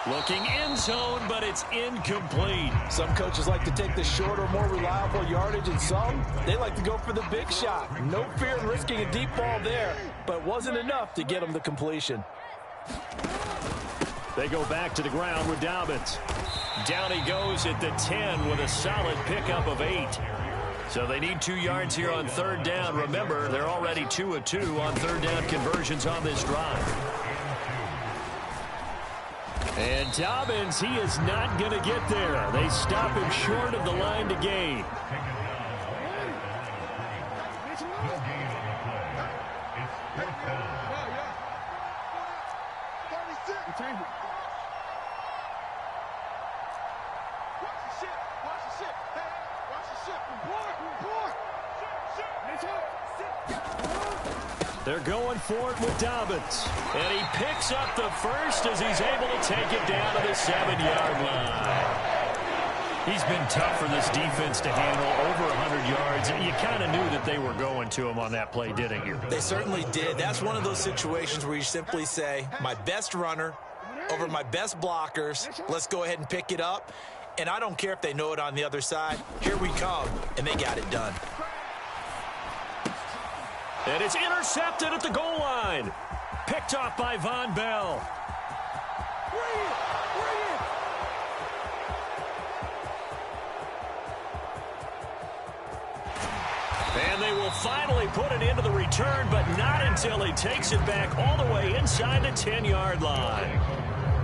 Looking end zone, but it's incomplete. Some coaches like to take the shorter, more reliable yardage, and some, they like to go for the big shot. No fear in risking a deep ball there, but wasn't enough to get them the completion. They go back to the ground with Dobbins. Down he goes at the 10 with a solid pickup of 8. So they need 2 yards here on 3rd down. Remember, they're already 2 of 2 on 3rd down conversions on this drive. And Dobbins, he is not going to get there. They stop him short of the line to gain. They're going for it with Dobbins. And he picks up the first as he's able to take it down to the 7-yard line. He's been tough for this defense to handle, over 100 yards. You kind of knew that they were going to him on that play, didn't you? They certainly did. That's one of those situations where you simply say, my best runner over my best blockers. Let's go ahead and pick it up. And I don't care if they know it on the other side. Here we come, and they got it done. And it's intercepted at the goal line. Picked off by Von Bell. And they will finally put it into the return, but not until he takes it back all the way inside the 10-yard line.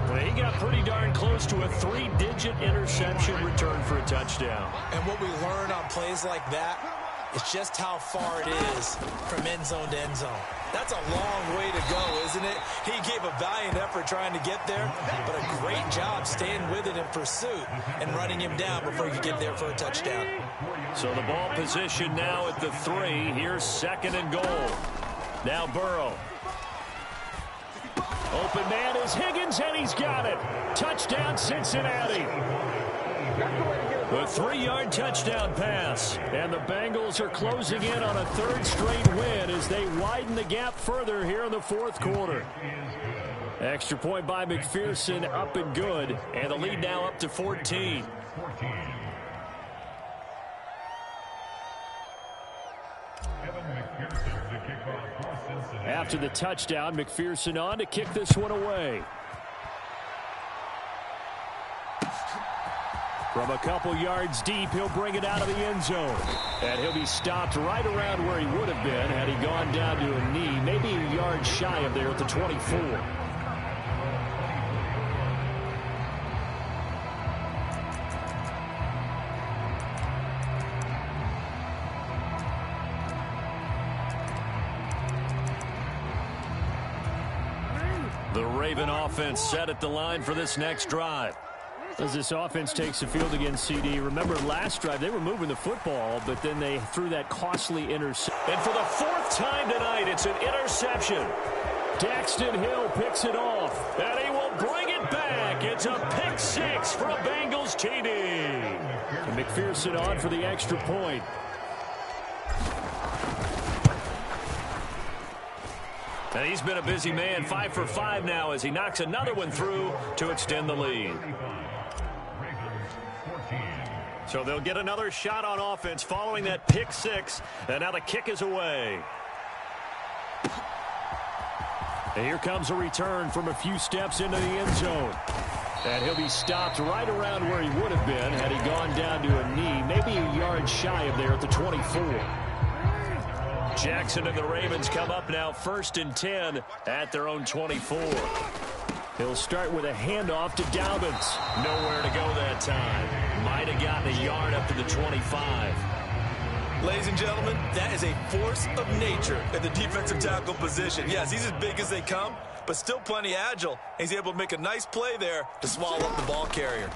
Well, he got pretty darn close to a 3-digit interception return for a touchdown. And what we learn on plays like that, it's just how far it is from end zone to end zone. That's a long way to go, isn't it? He gave a valiant effort trying to get there, but a great job staying with it in pursuit and running him down before he could get there for a touchdown. So the ball position now at the 3. Here's 2nd and goal. Now Burrow. Open man is Higgins, and he's got it. Touchdown, Cincinnati. A 3-yard touchdown pass. And the Bengals are closing in on a 3rd straight win as they widen the gap further here in the 4th quarter. Extra point by McPherson, up and good. And the lead now up to 14. After the touchdown, McPherson on to kick this one away. From a couple yards deep, he'll bring it out of the end zone. And he'll be stopped right around where he would have been had he gone down to a knee, maybe a yard shy of there at the 24. The Raven offense set at the line for this next drive. As this offense takes the field against CD, remember last drive they were moving the football, but then they threw that costly interception. And for the 4th time tonight, it's an interception. Daxton Hill picks it off, and he will bring it back. It's a pick 6 for a Bengals TD. And McPherson on for the extra point. And he's been a busy man, 5 for 5 now as he knocks another one through to extend the lead. So they'll get another shot on offense following that pick 6, and now the kick is away. And here comes a return from a few steps into the end zone. And he'll be stopped right around where he would have been had he gone down to a knee, maybe a yard shy of there at the 24. Jackson and the Ravens come up now 1st and 10 at their own 24. He'll start with a handoff to Dobbins. Nowhere to go that time. Might have gotten a yard up to the 25. Ladies and gentlemen, that is a force of nature at the defensive tackle position. Yes, he's as big as they come, but still plenty agile. He's able to make a nice play there to swallow up the ball carrier.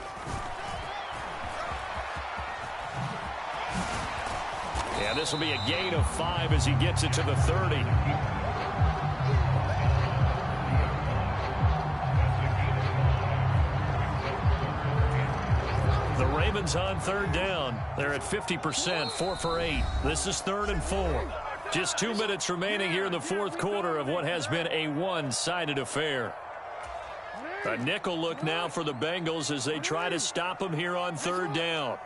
Yeah, this will be a gain of 5 as he gets it to the 30. The Ravens on 3rd down. They're at 50%, 4 for 8. This is 3rd and 4. Just 2 minutes remaining here in the 4th quarter of what has been a one-sided affair. A nickel look now for the Bengals as they try to stop them here on 3rd down.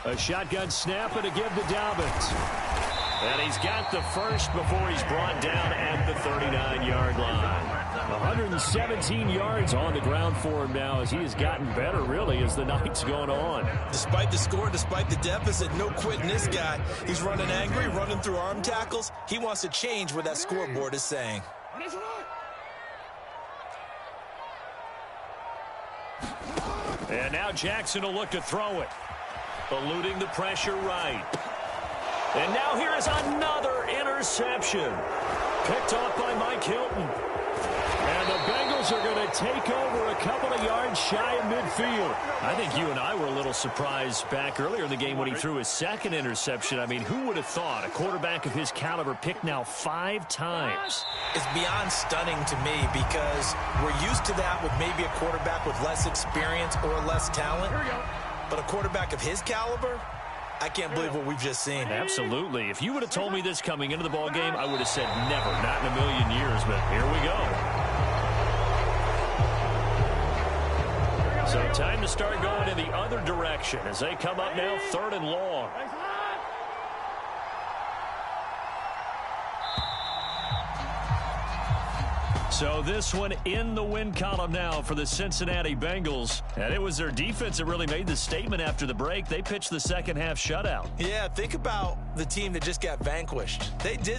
A shotgun snap and a give to Dobbins. And he's got the first before he's brought down at the 39-yard line. 117 yards on the ground for him now as he has gotten better, really, as the night's gone on. Despite the score, despite the deficit, no quitting this guy. He's running angry, running through arm tackles. He wants to change what that scoreboard is saying. And now Jackson will look to throw it. Eluding the pressure right. And now here is another interception. Picked off by Mike Hilton. And the Bengals are going to take over a couple of yards shy of midfield. I think you and I were a little surprised back earlier in the game when he threw his second interception. I mean, who would have thought a quarterback of his caliber picked now 5 times? It's beyond stunning to me because we're used to that with maybe a quarterback with less experience or less talent. But a quarterback of his caliber, I can't believe what we've just seen. Absolutely. If you would have told me this coming into the ball game, I would have said never, not in a million years. But here we go. So time to start going in the other direction as they come up now 3rd and long. So this one in the win column now for the Cincinnati Bengals. And it was their defense that really made the statement after the break. They pitched the second half shutout. Yeah, think about the team that just got vanquished. They did